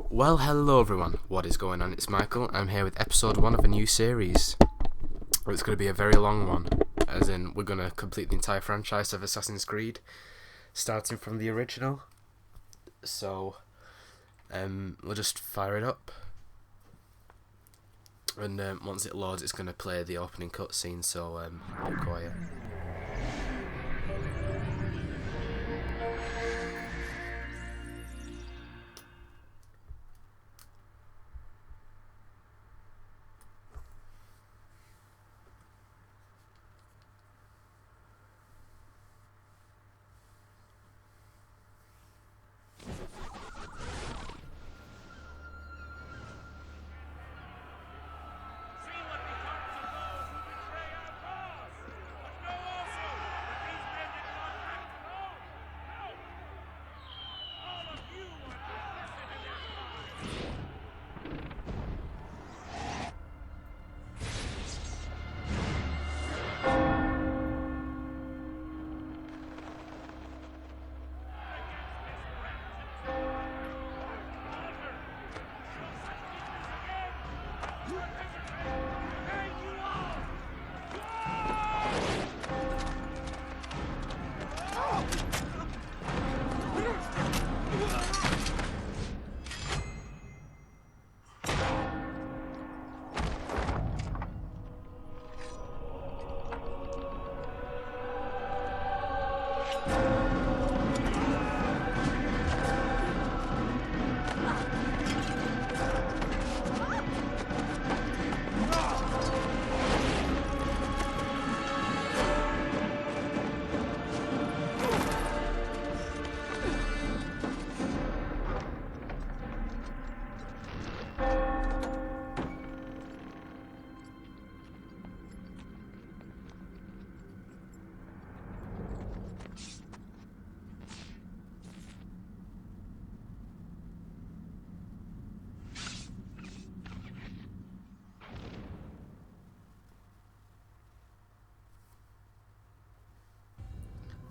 Well, hello everyone. What is going on? It's Michael. I'm here with episode 1 of a new series. It's going to be a very long one, as in we're going to complete the entire franchise of Assassin's Creed, starting from the original. So, we'll just fire it up. And once it loads, it's going to play the opening cutscene, so be quiet.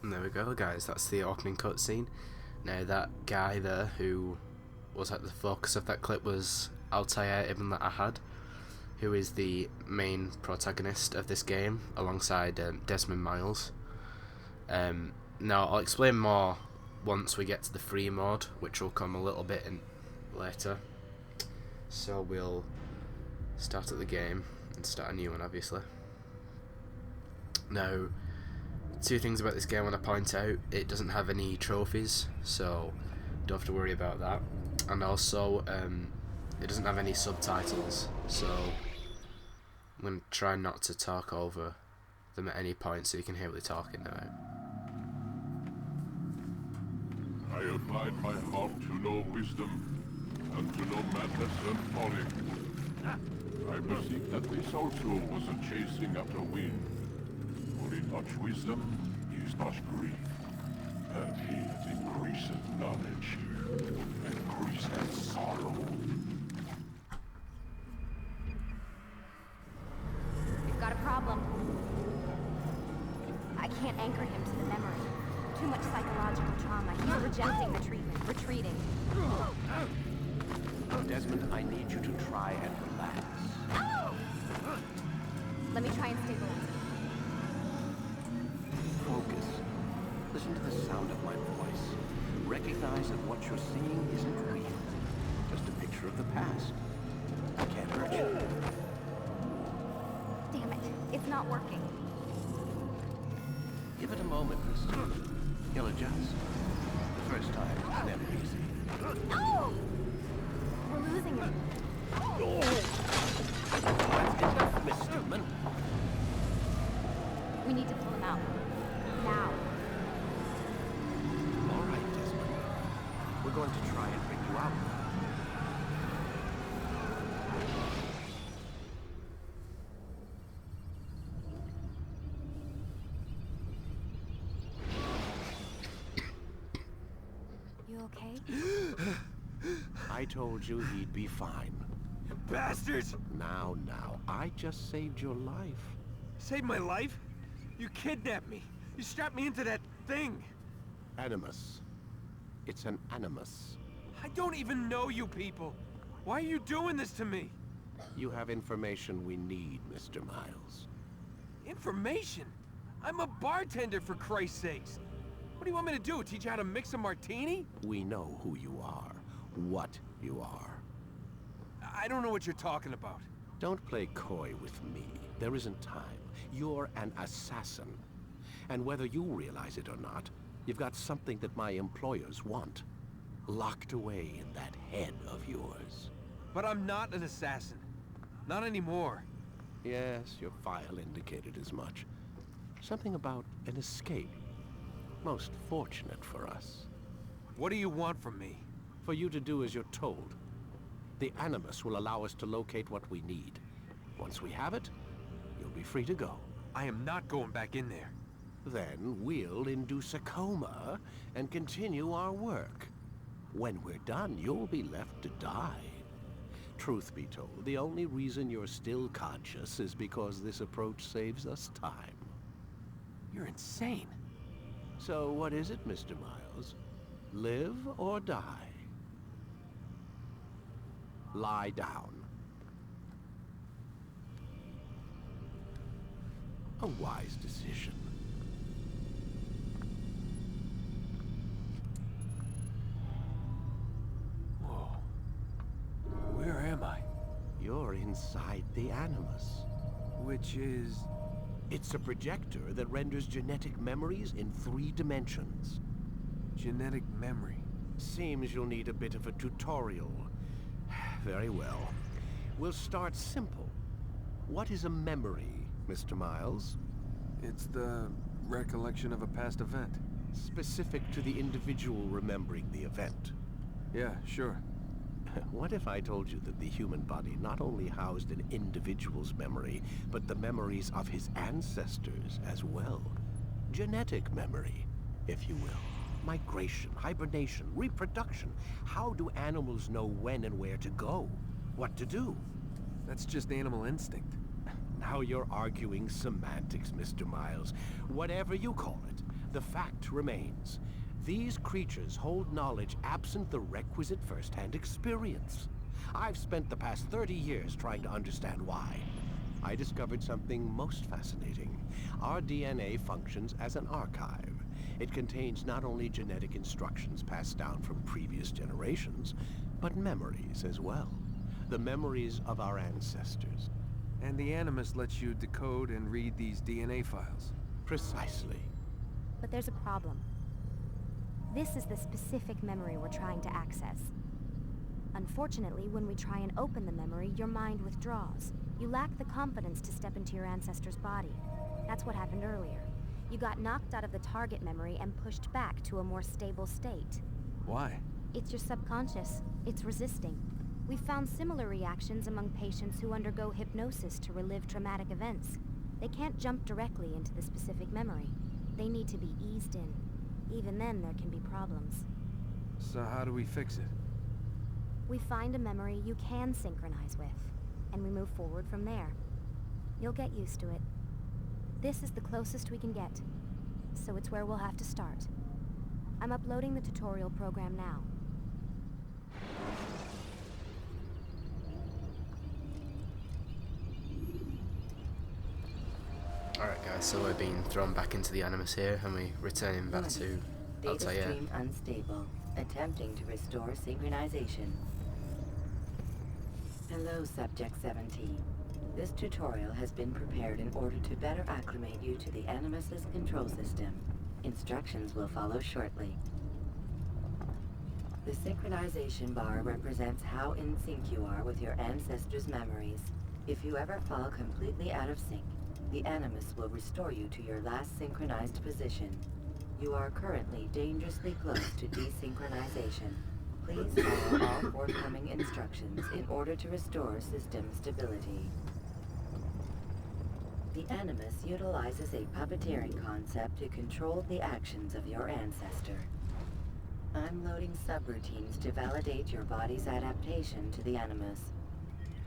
And there we go, guys, that's the opening cutscene. Now that guy there who was at the focus of that clip was Altaïr Ibn-La'Ahad, who is the main protagonist of this game alongside Desmond Miles. Now I'll explain more once we get to the free mode, which will come a little bit in later. So we'll start at the game and start a new one, obviously. Now, two things about this game I want to point out: it doesn't have any trophies, so don't have to worry about that, and also it doesn't have any subtitles, so I'm going to try not to talk over them at any point so you can hear what they're talking about. I applied my heart to know wisdom, and to know madness and folly. I perceived that this also was a chasing after wind. For in much wisdom is much grief, and he that increaseth knowledge increaseth sorrow. We've got a problem. I can't anchor him to the memory. Too much psychological trauma. He's rejecting the treatment, retreating. Desmond, I need you to try and relax. Let me try and stabilize him. Focus. Listen to the sound of my voice. Recognize that what you're seeing isn't real. Just a picture of the past. I can't hurt you. Damn it, it's not working. Give it a moment, mister. He'll adjust. The first time is never easy. No! We're losing him. That's enough, Miss Stillman. We need to pull him out. Now. All right, Desmond. We're going to try and bring you out. You okay? I told you he'd be fine. You bastards! Now, I just saved your life. Saved my life? You kidnapped me. You strapped me into that thing. Animus. It's an animus. I don't even know you people. Why are you doing this to me? You have information we need, Mr. Miles. Information? I'm a bartender, for Christ's sakes. What do you want me to do? Teach you how to mix a martini? We know who you are, what you are. I don't know what you're talking about. Don't play coy with me. There isn't time. You're an assassin. And whether you realize it or not, you've got something that my employers want. Locked away in that head of yours. But I'm not an assassin. Not anymore. Yes, your file indicated as much. Something about an escape. Most fortunate for us. What do you want from me? For you to do as you're told. The Animus will allow us to locate what we need. Once we have it, you'll be free to go. I am not going back in there. Then we'll induce a coma and continue our work. When we're done, you'll be left to die. Truth be told, the only reason you're still conscious is because this approach saves us time. You're insane. So what is it, Mr. Miles? Live or die? Lie down. A wise decision. Whoa. Where am I? You're inside the Animus. Which is... It's a projector that renders genetic memories in 3 dimensions. genetic memory. Seems you'll need a bit of a tutorial. Very well. We'll start simple. What is a memory, Mr. Miles? It's the recollection of a past event. Specific to the individual remembering the event. Yeah, sure. What if I told you that the human body not only housed an individual's memory, but the memories of his ancestors as well? Genetic memory, if you will. Migration, hibernation, reproduction. How do animals know when and where to go? What to do? That's just animal instinct. Now you're arguing semantics, Mr. Miles. Whatever you call it, the fact remains. These creatures hold knowledge absent the requisite first-hand experience. I've spent the past 30 years trying to understand why. I discovered something most fascinating. Our DNA functions as an archive. It contains not only genetic instructions passed down from previous generations, but memories as well. The memories of our ancestors. And the Animus lets you decode and read these DNA files. Precisely. But there's a problem. This is the specific memory we're trying to access. Unfortunately, when we try and open the memory, your mind withdraws. You lack the confidence to step into your ancestor's body. That's what happened earlier. You got knocked out of the target memory and pushed back to a more stable state. Why? It's your subconscious. It's resisting. We've found similar reactions among patients who undergo hypnosis to relive traumatic events. They can't jump directly into the specific memory. They need to be eased in. Even then, there can be problems. So how do we fix it? We find a memory you can synchronize with, and we move forward from there. You'll get used to it. This is the closest we can get, so it's where we'll have to start. I'm uploading the tutorial program now. Alright guys, so we're being thrown back into the Animus here, and we're returning back to Data Altaïr. stream unstable. Attempting to restore synchronization. Hello, Subject 17. This tutorial has been prepared in order to better acclimate you to the Animus's control system. Instructions will follow shortly. The synchronization bar represents how in sync you are with your ancestors' memories. If you ever fall completely out of sync, the Animus will restore you to your last synchronized position. You are currently dangerously close to desynchronization. Please follow all forthcoming instructions in order to restore system stability. The Animus utilizes a puppeteering concept to control the actions of your ancestor. I'm loading subroutines to validate your body's adaptation to the Animus.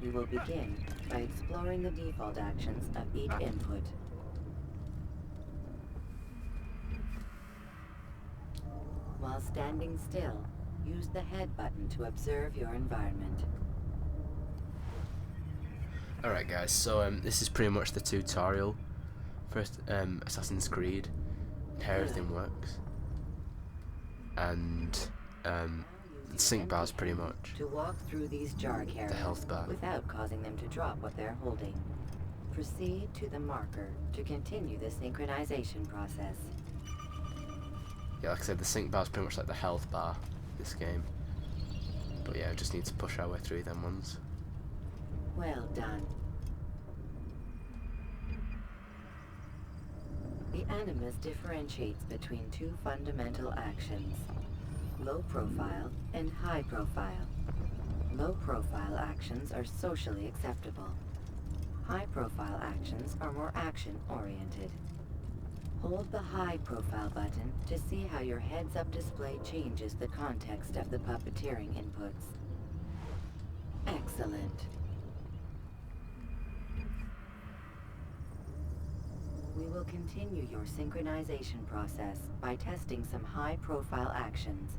We will begin by exploring the default actions of each input. While standing still, Use the head button to observe your environment. Alright guys, so this is pretty much the tutorial for Assassin's Creed, and how everything works. And the sync bar is pretty much to walk through these jar carriers the health bar. without causing them to drop what they're holding. Proceed to the marker to continue the synchronization process. Yeah, like I said, the sync bar is pretty much like the health bar in this game. But yeah, we just need to push our way through them ones. Well done. The Animus differentiates between two fundamental actions: low profile and high profile. Low profile actions are socially acceptable. High profile actions are more action oriented. Hold the high profile button to see how your heads-up display changes the context of the puppeteering inputs. Excellent. We will continue your synchronization process by testing some high-profile actions.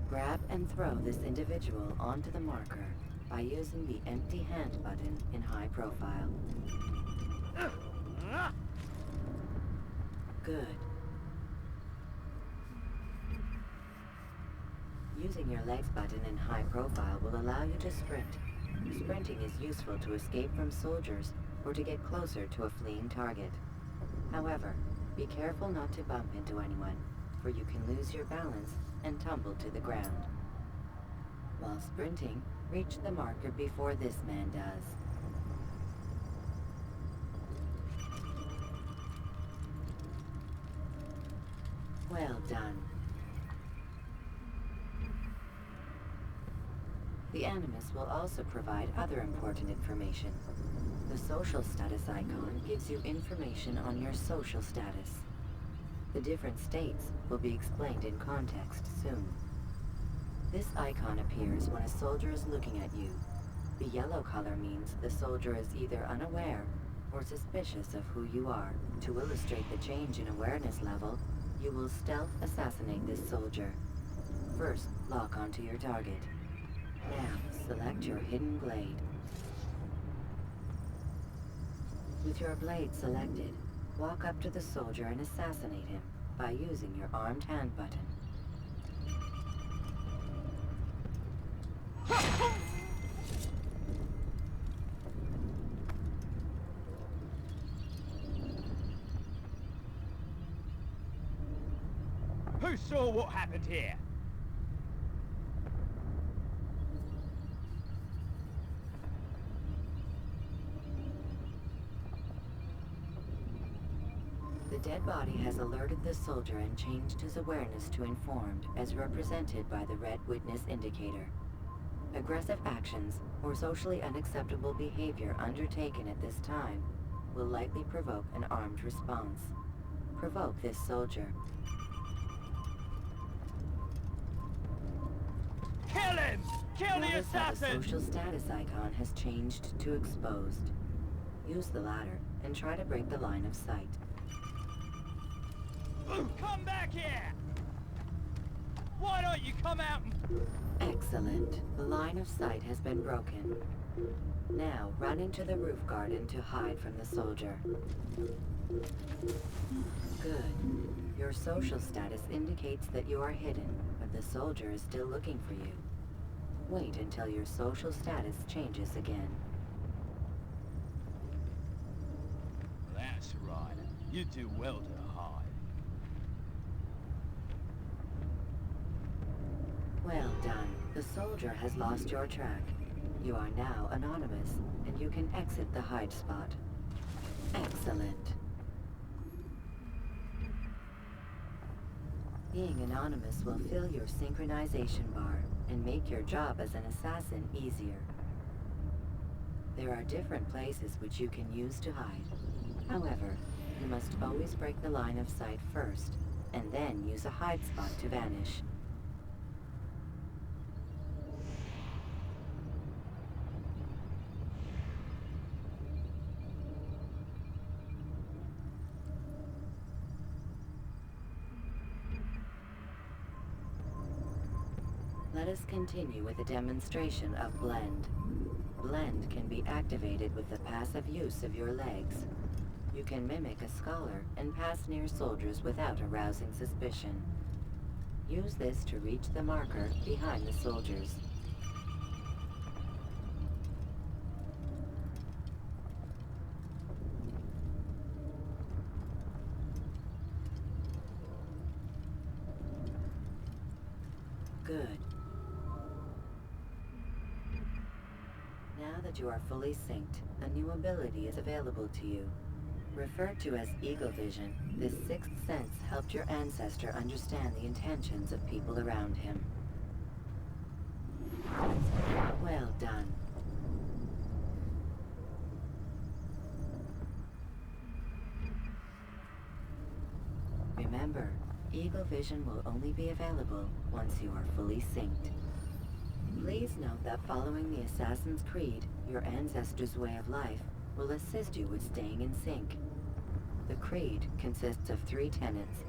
Grab and throw this individual onto the marker by using the empty hand button in high profile. Good. Using your legs button in high profile will allow you to sprint. Sprinting is useful to escape from soldiers or to get closer to a fleeing target. However, be careful not to bump into anyone, for you can lose your balance and tumble to the ground. While sprinting, reach the marker before this man does. Well done. The Animus will also provide other important information. The social status icon gives you information on your social status. The different states will be explained in context soon. This icon appears when a soldier is looking at you. The yellow color means the soldier is either unaware or suspicious of who you are. To illustrate the change in awareness level, you will stealth assassinate this soldier. First, lock onto your target. Now, select your hidden blade. With your blade selected, walk up to the soldier and assassinate him by using your armed hand button. Who saw what happened here? The dead body has alerted the soldier and changed his awareness to informed, as represented by the red witness indicator. Aggressive actions or socially unacceptable behavior undertaken at this time will likely provoke an armed response. Provoke this soldier. Kill him! Kill the Notice how the assassin! social status icon has changed to exposed. Use the latter and try to break the line of sight. Come back here! Why don't you come out and... Excellent. The line of sight has been broken. Now, run into the roof garden to hide from the soldier. Good. Your social status indicates that you are hidden, but the soldier is still looking for you. Wait until your social status changes again. That's right. You do well to hide. Well done. The soldier has lost your track. You are now anonymous, and you can exit the hide spot. Excellent. Being anonymous will fill your synchronization bar and make your job as an assassin easier. There are different places which you can use to hide. However, you must always break the line of sight first, and then use a hide spot to vanish. Let us continue with a demonstration of Blend. Blend can be activated with the passive use of your legs. You can mimic a scholar and pass near soldiers without arousing suspicion. Use this to reach the marker behind the soldiers. Good. Now that you are fully synced, a new ability is available to you. Referred to as Eagle Vision, this sixth sense helped your ancestor understand the intentions of people around him. Well done. Remember, Eagle Vision will only be available once you are fully synced. Please note that following the Assassin's Creed, your ancestor's way of life will assist you with staying in sync. The Creed consists of 3 tenets.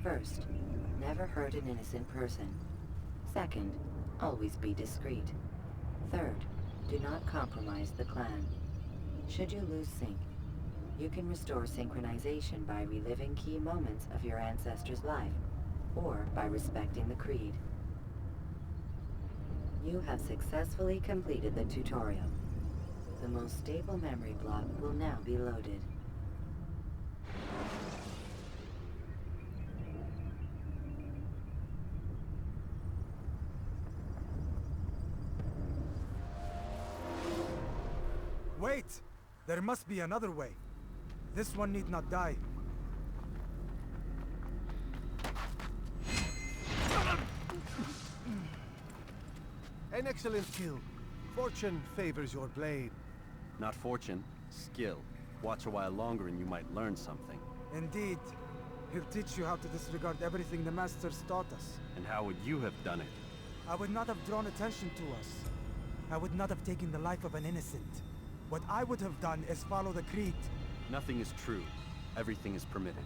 First, never hurt an innocent person. Second, always be discreet. Third, do not compromise the clan. Should you lose sync, you can restore synchronization by reliving key moments of your ancestor's life, or by respecting the Creed. You have successfully completed the tutorial. The most stable memory block will now be loaded. Wait! There must be another way. This one need not die. An excellent kill. Fortune favors your blade. Not fortune, skill. Watch a while longer and you might learn something. Indeed. He'll teach you how to disregard everything the Masters taught us. And how would you have done it? I would not have drawn attention to us. I would not have taken the life of an innocent. What I would have done is follow the Creed. Nothing is true. Everything is permitted.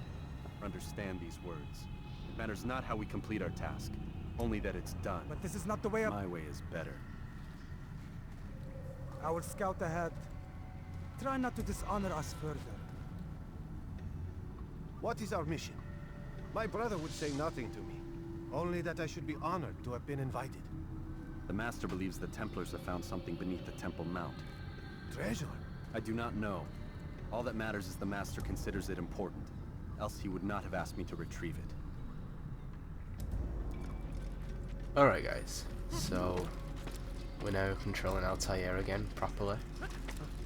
Understand these words. It matters not how we complete our task, only that it's done. But this is not the way of... My way is better. I will scout ahead. Try not to dishonor us further. What is our mission? My brother would say nothing to me. Only that I should be honored to have been invited. The Master believes the Templars have found something beneath the Temple Mount. Treasure? I do not know. All that matters is the Master considers it important. Else he would not have asked me to retrieve it. Alright guys, so we're now controlling Altaïr again, properly.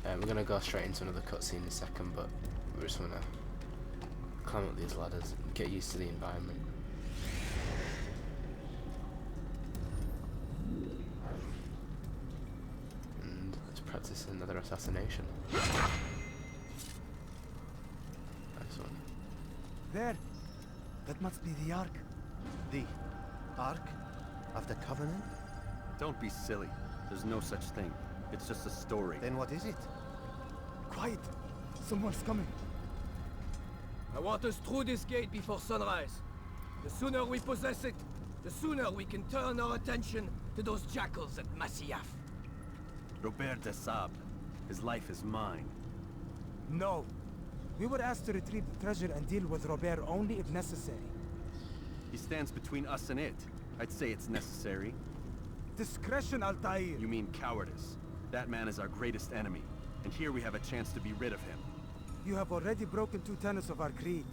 We're going to go straight into another cutscene in a second, but we just want to climb up these ladders and get used to the environment. And let's practice another assassination. Nice one. There! That must be the Ark. The Ark of the Covenant? Don't be silly. There's no such thing. It's just a story. Then what is it? Quiet! Someone's coming. I want us through this gate before sunrise. The sooner we possess it, the sooner we can turn our attention to those jackals at Masyaf. Robert de Sable. His life is mine. No. We were asked to retrieve the treasure and deal with Robert only if necessary. He stands between us and it. I'd say it's necessary. Discretion, Altaïr! You mean cowardice. That man is our greatest enemy, and here we have a chance to be rid of him. You have already broken 2 tenets of our creed.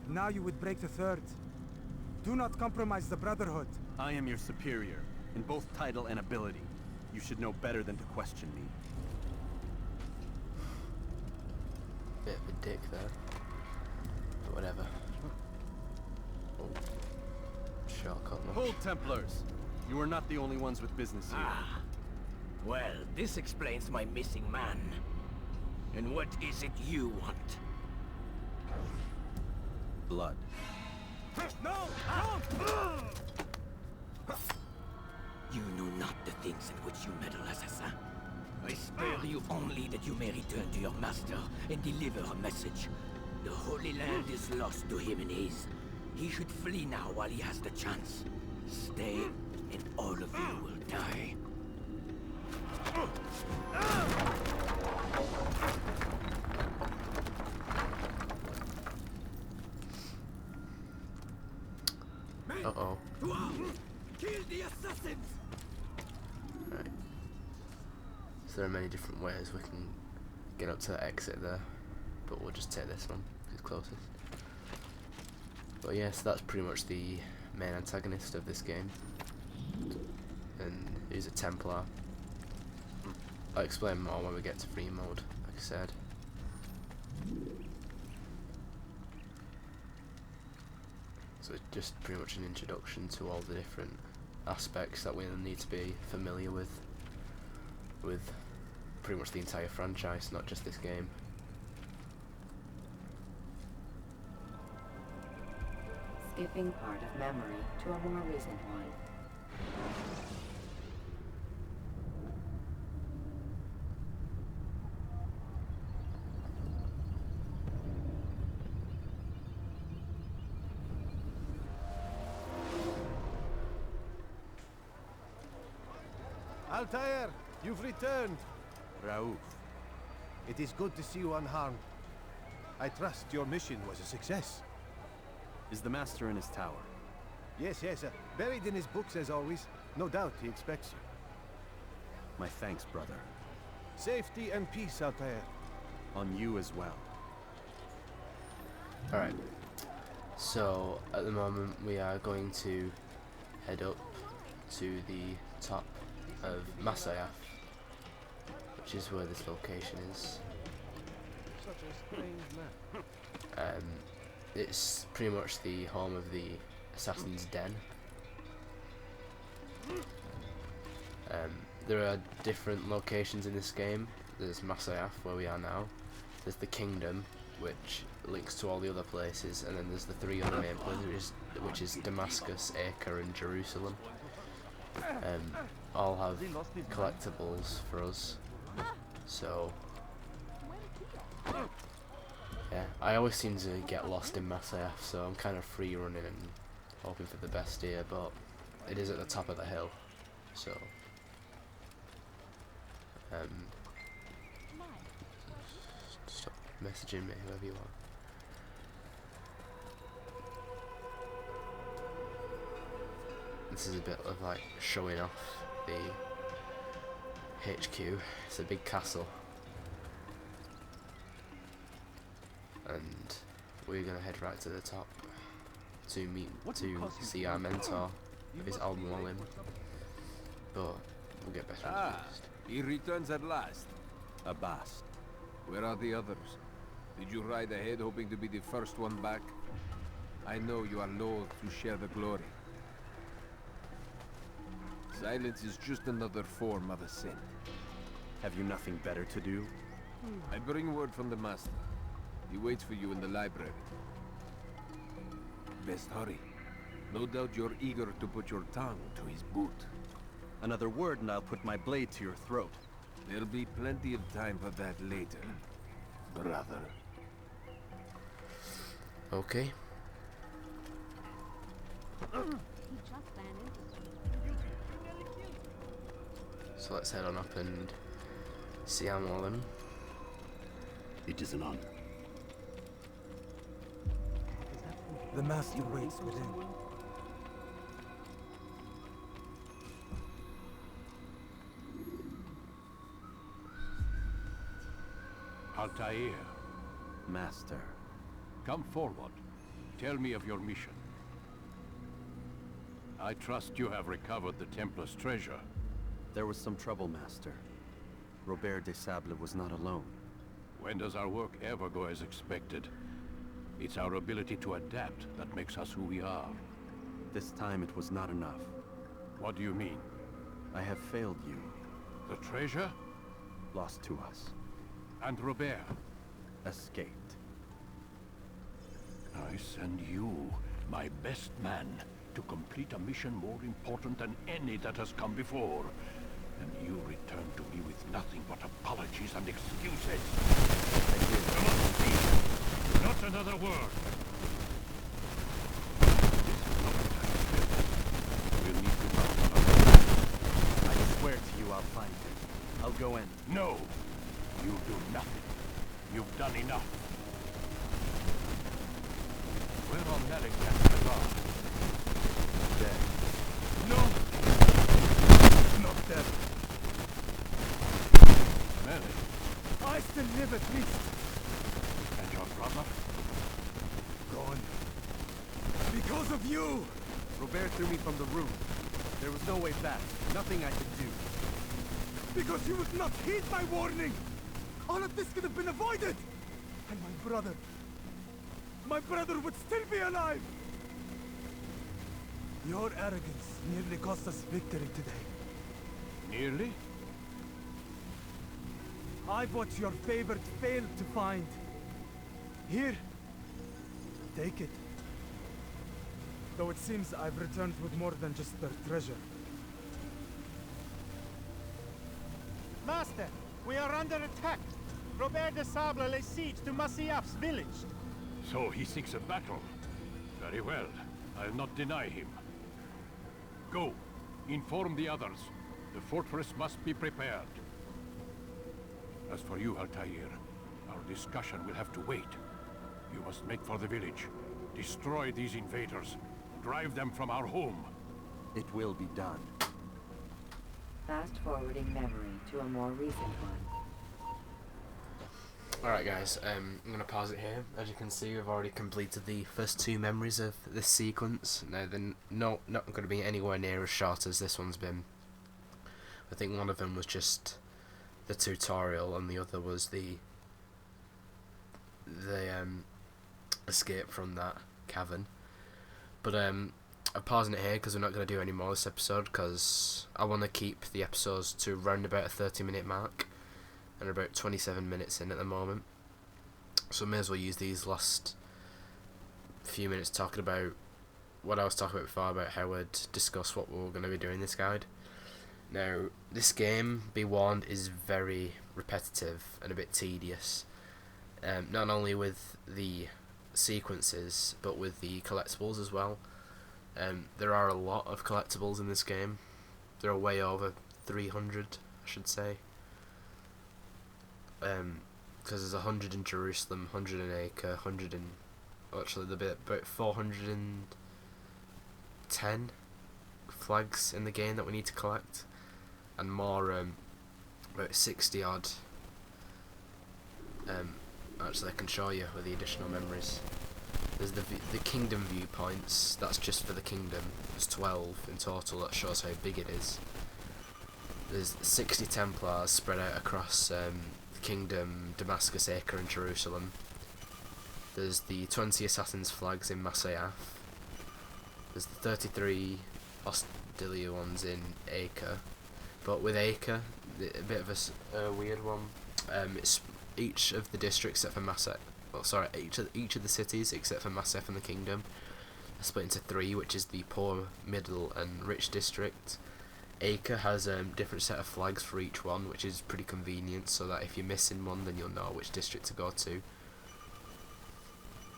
Now you would break the 3rd. Do not compromise the Brotherhood. I am your superior, in both title and ability. You should know better than to question me. Bit of a dick there, but whatever. Oh. Shortcut much. Hold, Templars! You are not the only ones with business here. Ah. Well, this explains my missing man. And what is it you want? Blood. No! No! You know not the things in which you meddle, assassin. I spare you only that you may return to your master and deliver a message. The Holy Land is lost to him and his. He should flee now while he has the chance. Stay and all of you will die. Uh-oh. Kill the assassins! Right. So there are many different ways we can get up to the exit there, but we'll just take this one, it's closest. But yes, that's pretty much the main antagonist of this game, and he's a Templar. I'll explain more when we get to free mode, like I said. So it's just pretty much an introduction to all the different aspects that we need to be familiar with pretty much the entire franchise, not just this game. Skipping part of memory to a more recent one. Altaïr, you've returned. Raouf. It is good to see you unharmed. I trust your mission was a success. Is the Master in his tower? Yes, buried in his books as always. No doubt he expects you. My thanks, brother. Safety and peace, Altaïr. On you as well. Alright, so at the moment we are going to head up to the top of Masayaf, which is where this location is. Such a strange man. It's pretty much the home of the Assassin's Den. There are different locations in this game. There's Masayaf, where we are now. There's the Kingdom, which links to all the other places, and then there's the three other main places, which is Damascus, Acre, and Jerusalem. All have collectibles for us. So yeah, I always seem to get lost in Masayaf, so I'm kind of free running and hoping for the best here, but it is at the top of the hill, so stop messaging me, whoever you are. This is a bit of like showing off the HQ. It's a big castle, and we're gonna head right to the top to see our mentor of his Al-Mualim, but we'll get better first. He returns at last. Abbas. Where are the others? Did you ride ahead hoping to be the first one back? I know you are loath to share the glory. Silence is just another form of a sin. Have you nothing better to do? I bring word from the Master. He waits for you in the library. Best hurry. No doubt you're eager to put your tongue to his boot. Another word and I'll put my blade to your throat. There'll be plenty of time for that later, brother. Okay. So let's head on up and see Al-Mualim. It is an honor. The Master waits within. Altaïr, Master. come forward. Tell me of your mission. I trust you have recovered the Templars' treasure. There was some trouble, Master. Robert de Sable was not alone. When does our work ever go as expected? It's our ability to adapt that makes us who we are. This time it was not enough. What do you mean? I have failed you. The treasure? Lost to us. And Robert? Escaped. I send you, my best man, to complete a mission more important than any that has come before. And you return to me with nothing but apologies and excuses. I did. Come on, Steve. Not another word. This is not the time to live. We'll need to find another I'll go in. No! You do nothing. You've done enough. Where are Malik and Nazar? Dead. No! Not dead. Malik? I still live at least. And your brother? Gone. Because of you! Robert threw me from the room. There was no way back. Nothing I could do. Because you would not heed my warning! All of this could have been avoided! And my brother would still be alive! Your arrogance nearly cost us victory today. Nearly? I've what your favorite failed to find. Here. Take it. Though it seems I've returned with more than just their treasure. Master, we are under attack. Robert de Sable lays siege to Masyaf's village. So he seeks a battle. Very well. I'll not deny him. Go. Inform the others. The fortress must be prepared. As for you, Altaïr, our discussion will have to wait. You must make for the village. Destroy these invaders. Drive them from our home. It will be done. Fast-forwarding memory to a more recent one. Alright guys, I'm going to pause it here. As you can see, we've already completed the first 2 memories of this sequence. Now they're not going to be anywhere near as short as this one's been. I think one of them was just the tutorial and the other was the escape from that cavern. But I'm pausing it here because we're not going to do any more this episode because I want to keep the episodes to round about a 30-minute mark. And about 27 minutes in at the moment, so I may as well use these last few minutes talking about what I was talking about before, about how I'd discuss what we're going to be doing in this guide. Now, this game, be warned, is very repetitive and a bit tedious, not only with the sequences but with the collectibles as well. There are a lot of collectibles in this game. There are way over 300, I should say. Because there's 100 in Jerusalem, 100 in Acre, 100 in... Actually, there'll be about 410 flags in the game that we need to collect. And more, about 60 odd. Actually, I can show you with the additional memories. There's the kingdom viewpoints, that's just for the kingdom. There's 12 in total, that shows how big it is. There's 60 Templars spread out across Kingdom, Damascus, Acre and Jerusalem. There's the 20 Assassins flags in Masyaf. There's the 33 Hostilia ones in Acre. But with Acre, a bit of a weird one. It's each of the districts except for Masyaf. Well, sorry, each of the cities except for Masyaf and the Kingdom are split into 3, which is the poor, middle and rich district. Acre has a different set of flags for each one, which is pretty convenient, so that if you're missing one then you'll know which district to go to.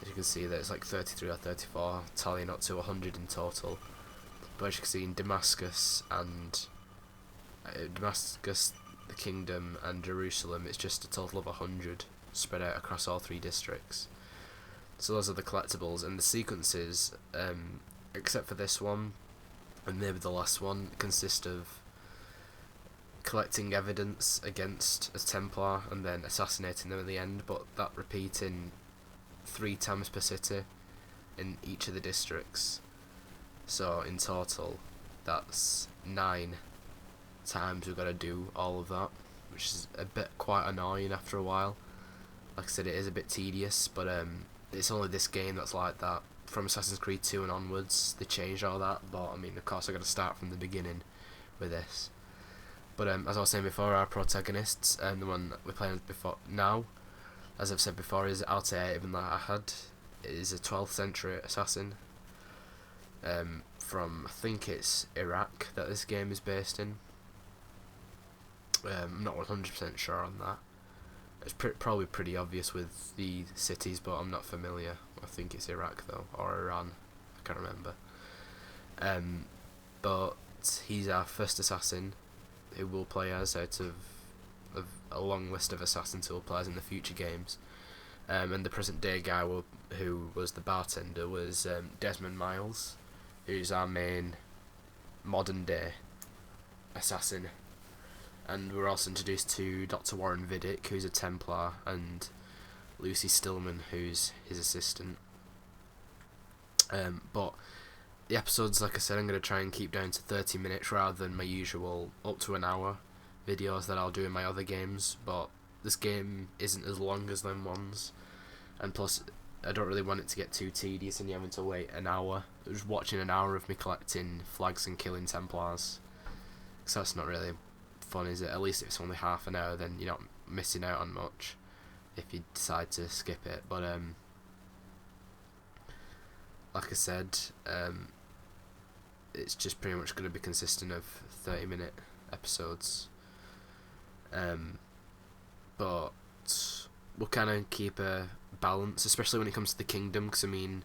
As you can see, there's like 33 or 34, tallying up to 100 in total. But as you can see, in Damascus, the Kingdom and Jerusalem, it's just a total of 100 spread out across all 3 districts. So those are the collectibles, and the sequences, except for this one and maybe the last one, consist of collecting evidence against a Templar and then assassinating them at the end, but that repeating 3 times per city in each of the districts. So in total, that's 9 times we've got to do all of that, which is a bit quite annoying after a while. Like I said, it is a bit tedious, but it's only this game that's like that. From Assassin's Creed 2 and onwards, they changed all that, but I mean, of course, I got to start from the beginning with this. But as I was saying before, our protagonists, and the one we're playing before now, as I've said before, is Altaïr Ibn-La'Ahad. It is a 12th century assassin from, I think it's Iraq that this game is based in. I'm not 100% sure on that. It's probably pretty obvious with the cities, but I'm not familiar. I think it's Iraq though, or Iran. I can't remember. But he's our first assassin. who we'll play as out of a long list of assassins who will play as in the future games. And the present day guy who was the bartender was Desmond Miles, who's our main modern day assassin. And we're also introduced to Dr. Warren Vidic, who's a Templar, and Lucy Stillman, who's his assistant. But the episodes, like I said, I'm going to try and keep down to 30 minutes rather than my usual up to an hour videos that I'll do in my other games. But this game isn't as long as them ones, and plus I don't really want it to get too tedious and you having to wait an hour. Just watching an hour of me collecting flags and killing Templars, so that's not really fun, is it? At least if it's only half an hour, then you're not missing out on much if you decide to skip it. But like I said, it's just pretty much going to be consistent of 30-minute episodes. But we'll kind of keep a balance, especially when it comes to the kingdom, because I mean,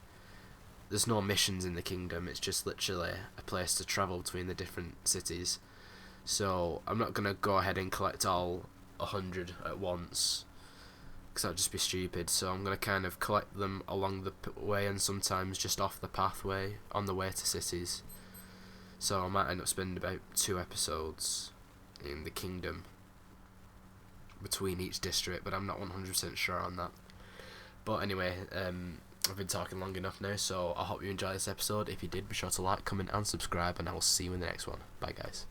there's no missions in the kingdom, it's just literally a place to travel between the different cities. So I'm not going to go ahead and collect all 100 at once, because that'd just be stupid. So I'm going to kind of collect them along the way, and sometimes just off the pathway on the way to cities. So I might end up spending about 2 episodes in the kingdom between each district, but I'm not 100% sure on that. But anyway, I've been talking long enough now, so I hope you enjoyed this episode. If you did, be sure to like, comment and subscribe, and I will see you in the next one. Bye guys.